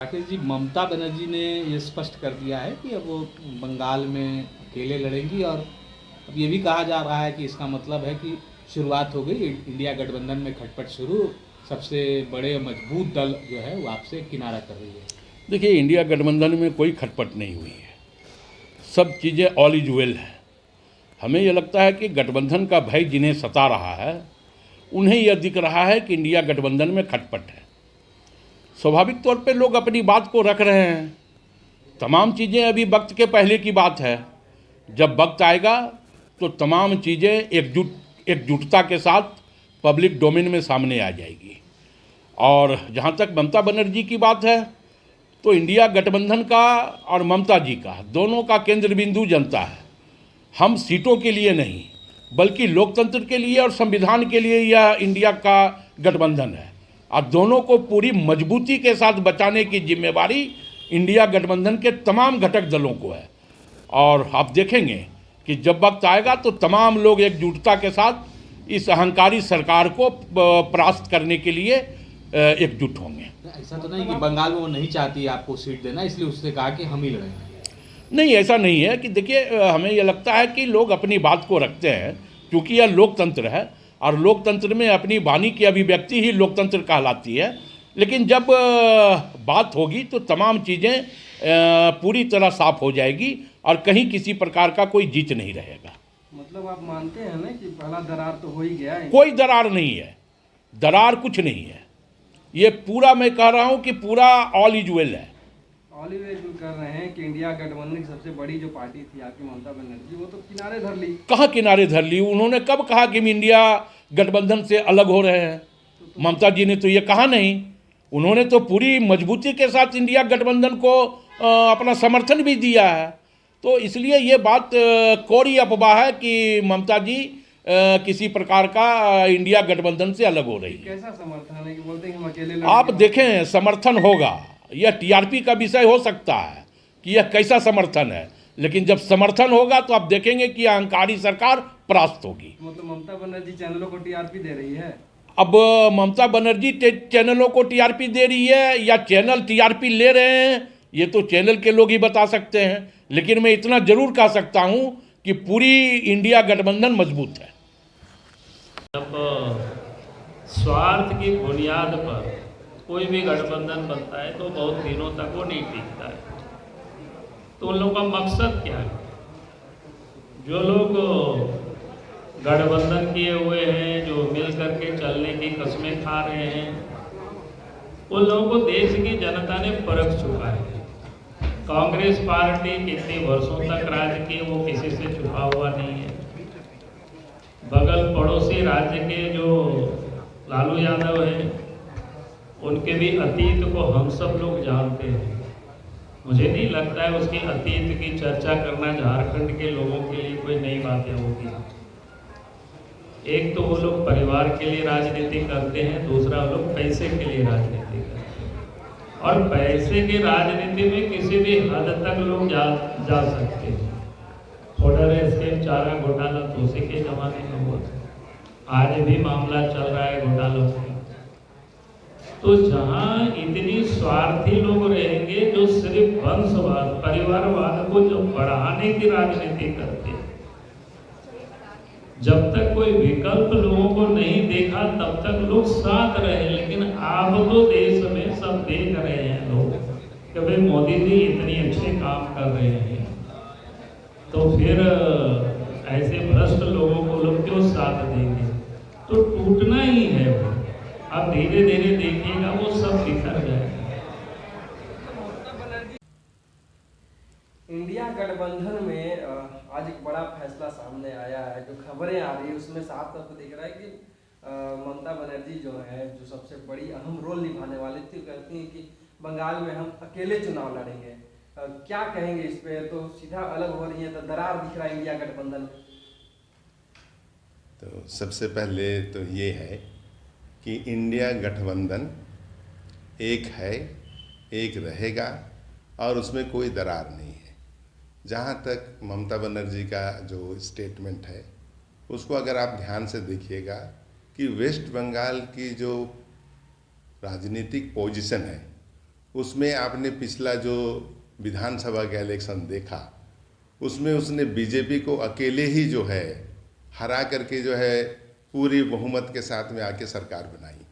राकेश जी, ममता बनर्जी ने ये स्पष्ट कर दिया है कि अब वो बंगाल में अकेले लड़ेंगी और अब ये भी कहा जा रहा है कि इसका मतलब है कि शुरुआत हो गई इंडिया गठबंधन में खटपट शुरू। सबसे बड़े मजबूत दल जो है वो आपसे किनारा कर रही है। देखिए, इंडिया गठबंधन में कोई खटपट नहीं हुई है, सब चीज़ें ऑल इज वेल है। हमें यह लगता है कि गठबंधन का भय जिन्हें सता रहा है उन्हें यह दिख रहा है कि इंडिया गठबंधन में खटपट है। स्वाभाविक तौर पे लोग अपनी बात को रख रहे हैं। तमाम चीज़ें अभी वक्त के पहले की बात है। जब वक्त आएगा तो तमाम चीज़ें एकजुटता के साथ पब्लिक डोमेन में सामने आ जाएगी। और जहाँ तक ममता बनर्जी की बात है तो इंडिया गठबंधन का और ममता जी का दोनों का केंद्र बिंदु जनता है। हम सीटों के लिए नहीं बल्कि लोकतंत्र के लिए और संविधान के लिए यह इंडिया का गठबंधन है और दोनों को पूरी मजबूती के साथ बचाने की जिम्मेवारी इंडिया गठबंधन के तमाम घटक दलों को है। और आप देखेंगे कि जब वक्त आएगा तो तमाम लोग एकजुटता के साथ इस अहंकारी सरकार को परास्त करने के लिए एकजुट होंगे। ऐसा तो नहीं कि बंगाल में वो नहीं चाहती आपको सीट देना, इसलिए उससे कहा कि हम ही लड़ेंगे। नहीं, ऐसा नहीं है कि देखिए, हमें यह लगता है कि लोग अपनी बात को रखते हैं क्योंकि यह लोकतंत्र है और लोकतंत्र में अपनी वाणी की अभिव्यक्ति ही लोकतंत्र कहलाती है। लेकिन जब बात होगी तो तमाम चीज़ें पूरी तरह साफ हो जाएगी और कहीं किसी प्रकार का कोई जीत नहीं रहेगा। मतलब आप मानते हैं ना कि पहला दरार तो हो ही गया है? कोई दरार नहीं है, दरार कुछ नहीं है। ये पूरा मैं कह रहा हूँ कि पूरा ऑल इज वेल है। ऑलिवे कर रहे हैं कि इंडिया गठबंधन की सबसे बड़ी जो पार्टी थी आपकी ममता बनर्जी, वो तो किनारे धर ली। कहाँ किनारे धर ली? उन्होंने कब कहा कि हम इंडिया गठबंधन से अलग हो रहे हैं? ममता जी ने तो ये कहा नहीं। उन्होंने तो पूरी मजबूती के साथ इंडिया गठबंधन को अपना समर्थन भी दिया है। तो इसलिए ये बात कोरी अफवाह है कि ममता जी किसी प्रकार का इंडिया गठबंधन से अलग हो रही है। कैसा समर्थन है कि बोलते हैं हम अकेले आप देखें, समर्थन होगा, यह टीआरपी का विषय हो सकता है कि यह कैसा समर्थन है, लेकिन जब समर्थन होगा तो आप देखेंगे कि अहंकारी सरकार परास्त होगी। मतलब ममता बनर्जी चैनलों को टीआरपी दे रही है? अब ममता बनर्जी चैनलों को टीआरपी दे रही है या चैनल टीआरपी ले रहे हैं, ये तो चैनल के लोग ही बता सकते हैं। लेकिन मैं इतना जरूर कह सकता हूं कि पूरी इंडिया गठबंधन मजबूत है। जब स्वार्थ की बुनियाद पर कोई भी गठबंधन बनता है तो बहुत दिनों तक वो नहीं टिकता है। तो उन लोगों का मकसद क्या है? जो लोग गठबंधन किए हुए हैं, जो मिल करके चलने की कस्में खा रहे हैं, उन लोगों को देश की जनता ने परख चुका है। कांग्रेस पार्टी कितने वर्षों तक राज की, वो किसी से छुपा हुआ नहीं है। बगल पड़ोसी राज्य के जो लालू यादव हैं, उनके भी अतीत को हम सब लोग जानते हैं। मुझे नहीं लगता है उसकी अतीत की चर्चा करना झारखंड के लोगों के लिए कोई नई बातें होगी। एक तो वो लोग परिवार के लिए राजनीति करते हैं, दूसरा वो लोग पैसे के लिए राजनीति करते हैं। और पैसे की राजनीति में किसी भी हद तक लोग जा सकते हैं। बॉर्डर स्कीम चारा घोटाला तो उसी के जमाने में हुआ था, आज भी मामला चल रहा है घोटालों का। तो जहां इतनी स्वार्थी लोग रहेंगे जो सिर्फ वंशवाद, परिवारवाद को जो बढ़ाने की राजनीति करते हैं, जब तक कोई विकल्प लोगों को नहीं देखा तब तक लोग साथ रहे। लेकिन अब तो देश में सब देख रहे हैं लोग कि भाई मोदी जी इतने अच्छे काम कर रहे हैं, तो फिर ऐसे भ्रष्ट लोगों को लोग क्यों साथ देंगे? तो टूटना ही है वो। अब धीरे धीरे देखिएगा वो सब बिखर जाएगा। इंडिया गठबंधन में आज एक बड़ा फैसला सामने आया है। जो खबरें आ रही है उसमें साफ तौर पर दिख रहा है कि ममता बनर्जी जो है, जो सबसे बड़ी अहम रोल निभाने वाली थी, कहती हैं कि बंगाल में हम अकेले चुनाव लड़ेंगे। क्या कहेंगे इस पे? तो सीधा अलग हो रही है, तो दरार दिख रहा है इंडिया गठबंधन में। तो सबसे पहले तो ये है कि इंडिया गठबंधन एक है, एक रहेगा और उसमें कोई दरार नहीं है। जहाँ तक ममता बनर्जी का जो स्टेटमेंट है उसको अगर आप ध्यान से देखिएगा कि वेस्ट बंगाल की जो राजनीतिक पोजीशन है उसमें आपने पिछला जो विधानसभा का इलेक्शन देखा, उसमें उसने बीजेपी को अकेले ही जो है हरा करके जो है पूरी बहुमत के साथ में आके सरकार बनाई।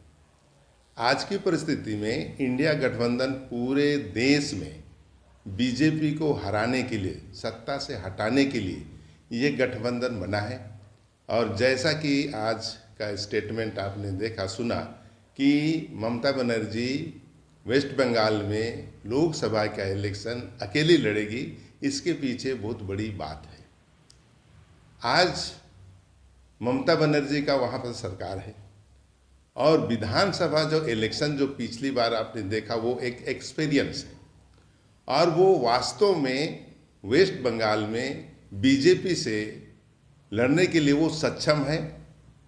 आज की परिस्थिति में इंडिया गठबंधन पूरे देश में बीजेपी को हराने के लिए, सत्ता से हटाने के लिए ये गठबंधन बना है। और जैसा कि आज का स्टेटमेंट आपने देखा सुना कि ममता बनर्जी वेस्ट बंगाल में लोकसभा का इलेक्शन अकेली लड़ेगी, इसके पीछे बहुत बड़ी बात है। आज ममता बनर्जी का वहाँ पर सरकार है और विधानसभा जो इलेक्शन जो पिछली बार आपने देखा वो एक एक्सपीरियंस है और वो वास्तव में वेस्ट बंगाल में बीजेपी से लड़ने के लिए वो सक्षम है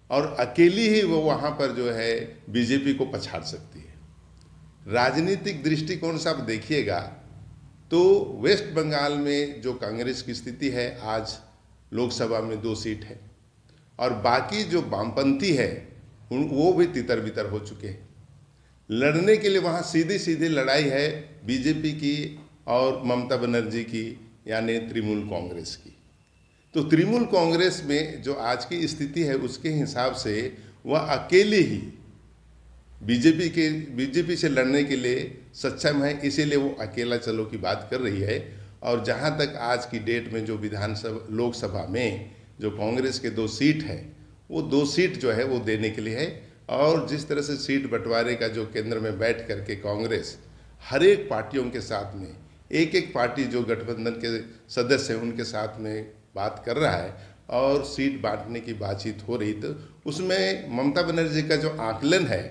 और अकेली ही वो वहाँ पर जो है बीजेपी को पछाड़ सकती है। राजनीतिक दृष्टिकोण से आप देखिएगा तो वेस्ट बंगाल में जो कांग्रेस की स्थिति है, आज लोकसभा में 2 सीट है और बाकी जो वामपंथी है वो भी तितर बितर हो चुके हैं। लड़ने के लिए वहाँ सीधी सीधी लड़ाई है बीजेपी की और ममता बनर्जी की, यानी तृणमूल कांग्रेस की। तो तृणमूल कांग्रेस में जो आज की स्थिति है उसके हिसाब से वह अकेले ही बीजेपी से लड़ने के लिए सक्षम है, इसीलिए वो अकेला चलो की बात कर रही है। और जहाँ तक आज की डेट में जो विधानसभा लोकसभा में जो कांग्रेस के 2 सीट है, वो 2 सीट जो है वो देने के लिए है। और जिस तरह से सीट बंटवारे का जो केंद्र में बैठ करके कांग्रेस हर एक पार्टियों के साथ में एक एक पार्टी जो गठबंधन के सदस्य हैं उनके साथ में बात कर रहा है और सीट बांटने की बातचीत हो रही, तो उसमें ममता बनर्जी का जो आकलन है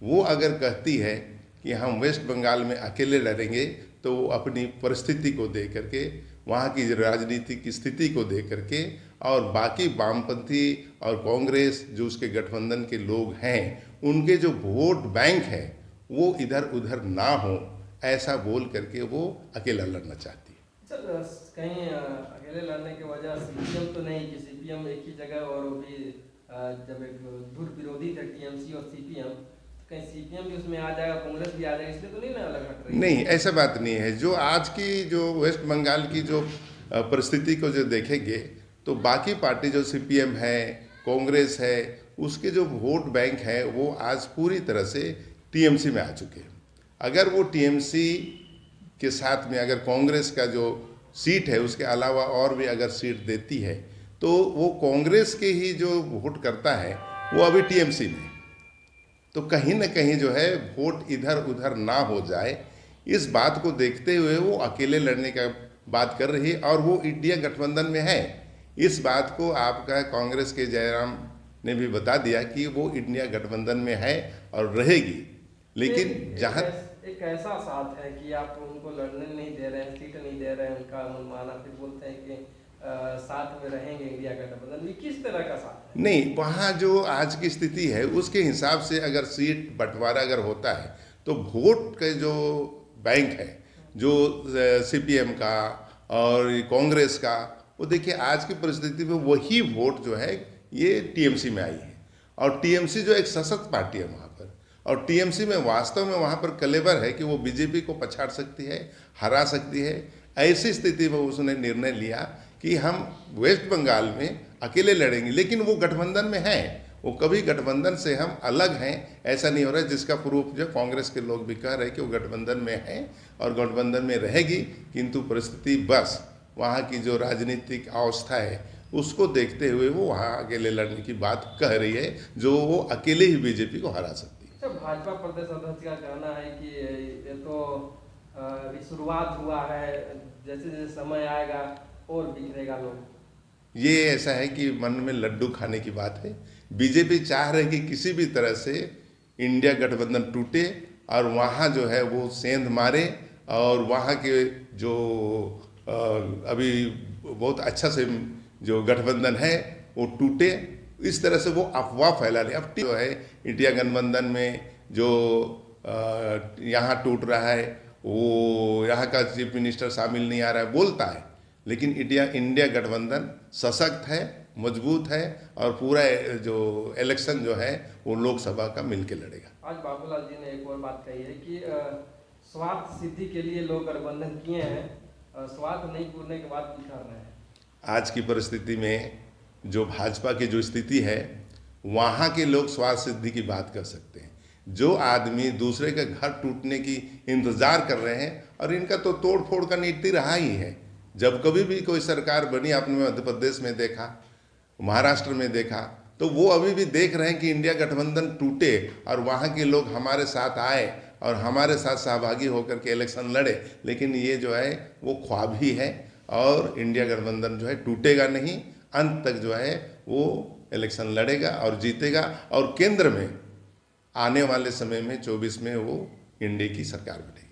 वो अगर कहती है कि हम वेस्ट बंगाल में अकेले लड़ेंगे, तो वो अपनी परिस्थिति को देख करके, वहाँ की राजनीतिक स्थिति को देख करके और बाकी वामपंथी और कांग्रेस जो उसके गठबंधन के लोग हैं उनके जो वोट बैंक है वो इधर उधर ना हो, ऐसा बोल करके वो अकेला लड़ना चाहती है। सर, कहीं अकेले लड़ने की वजह सीपीएम तो नहीं कि सीपीएम एक ही जगह, और वो भी जब एक धुर विरोधी थे टीएमसी और सीपीएम, कहीं सीपीएम भी उसमें आ जाएगा, कांग्रेस भी आ जाएगा, इसलिए तो नहीं ना अलग हट रही? नहीं, ऐसा बात नहीं है। जो आज की जो वेस्ट बंगाल की जो परिस्थिति को जो देखेंगे तो बाकी पार्टी जो सीपीएम है, कांग्रेस है, उसके जो वोट बैंक है वो आज पूरी तरह से टीएमसी में आ चुके हैं। अगर वो टीएमसी के साथ में अगर कांग्रेस का जो सीट है उसके अलावा और भी अगर सीट देती है तो वो कांग्रेस के ही जो वोट करता है वो अभी टीएमसी में, तो कहीं ना कहीं जो है वोट इधर उधर ना हो जाए, इस बात को देखते हुए वो अकेले लड़ने का बात कर रही है और वो इंडिया गठबंधन में है। इस बात को आपका कांग्रेस के जयराम ने भी बता दिया कि वो इंडिया गठबंधन में है और रहेगी। लेकिन जहाँ एक ऐसा साथ है कि आप उनको लड़ने नहीं दे रहे हैं, सीट नहीं दे रहे हैं, उनका मनमाना, फिर बोलते हैं कि साथ में रहेंगे इंडिया गठबंधन में, किस तरह का साथ है? नहीं, वहाँ जो आज की स्थिति है उसके हिसाब से अगर सीट बंटवारा अगर होता है तो वोट के जो बैंक है जो सीपीएम का और कांग्रेस का, वो देखिए आज की परिस्थिति में वही वोट जो है ये टीएमसी में आई है और टीएमसी जो एक सशक्त पार्टी है वहाँ पर, और टीएमसी में वास्तव में वहाँ पर कलेवर है कि वो बीजेपी को पछाड़ सकती है, हरा सकती है। ऐसी स्थिति में उसने निर्णय लिया कि हम वेस्ट बंगाल में अकेले लड़ेंगे, लेकिन वो गठबंधन में है, वो कभी गठबंधन से हम अलग हैं ऐसा नहीं हो रहा है, जिसका प्रूफ जो कांग्रेस के लोग भी कह रहे हैं कि वो गठबंधन में है और गठबंधन में रहेगी। किंतु परिस्थिति बस वहाँ की जो राजनीतिक अवस्था है उसको देखते हुए वो वहाँ अकेले लड़ने की बात कह रही है, जो वो अकेले ही बीजेपी को हरा सकती है। तो भाजपा प्रदेश अध्यक्ष का कहना है कि ये तो अभी शुरुआत हुआ है, जैसे जैसे समय आएगा और बिखरेगा लोग। ये ऐसा है कि मन में लड्डू खाने की बात है। बीजेपी चाह रही कि किसी भी तरह से इंडिया गठबंधन टूटे और वहाँ जो है वो सेंध मारे और वहाँ के जो अभी बहुत अच्छा से जो गठबंधन है वो टूटे, इस तरह से वो अफवाह फैला रहे। अब जो है इंडिया गठबंधन में जो यहाँ टूट रहा है, वो यहाँ का चीफ मिनिस्टर शामिल नहीं आ रहा है बोलता है, लेकिन इंडिया गठबंधन सशक्त है, मजबूत है और पूरा जो इलेक्शन जो है वो लोकसभा का मिलके लड़ेगा। आज बाबूलाल जी ने एक और बात कही है कि स्वार्थ सिद्धि के लिए लोग गठबंधन किए हैं, स्वार्थ नहीं पूरने के बाद भी कर रहे हैं। आज की परिस्थिति में जो भाजपा की जो स्थिति है, वहाँ के लोग स्वार्थ सिद्धि की बात कर सकते हैं। जो आदमी दूसरे के घर टूटने की इंतज़ार कर रहे हैं, और इनका तो तोड़ फोड़ का नीति रहा ही है। जब कभी भी कोई सरकार बनी, आपने मध्य प्रदेश में देखा, महाराष्ट्र में देखा, तो वो अभी भी देख रहे हैं कि इंडिया गठबंधन टूटे और वहाँ के लोग हमारे साथ आए और हमारे साथ सहभागी होकर के इलेक्शन लड़े। लेकिन ये जो है वो ख्वाब ही है, और इंडिया गठबंधन जो है टूटेगा नहीं, अंत तक जो है वो इलेक्शन लड़ेगा और जीतेगा, और केंद्र में आने वाले समय में 24 में वो इंडिया की सरकार बनेगी।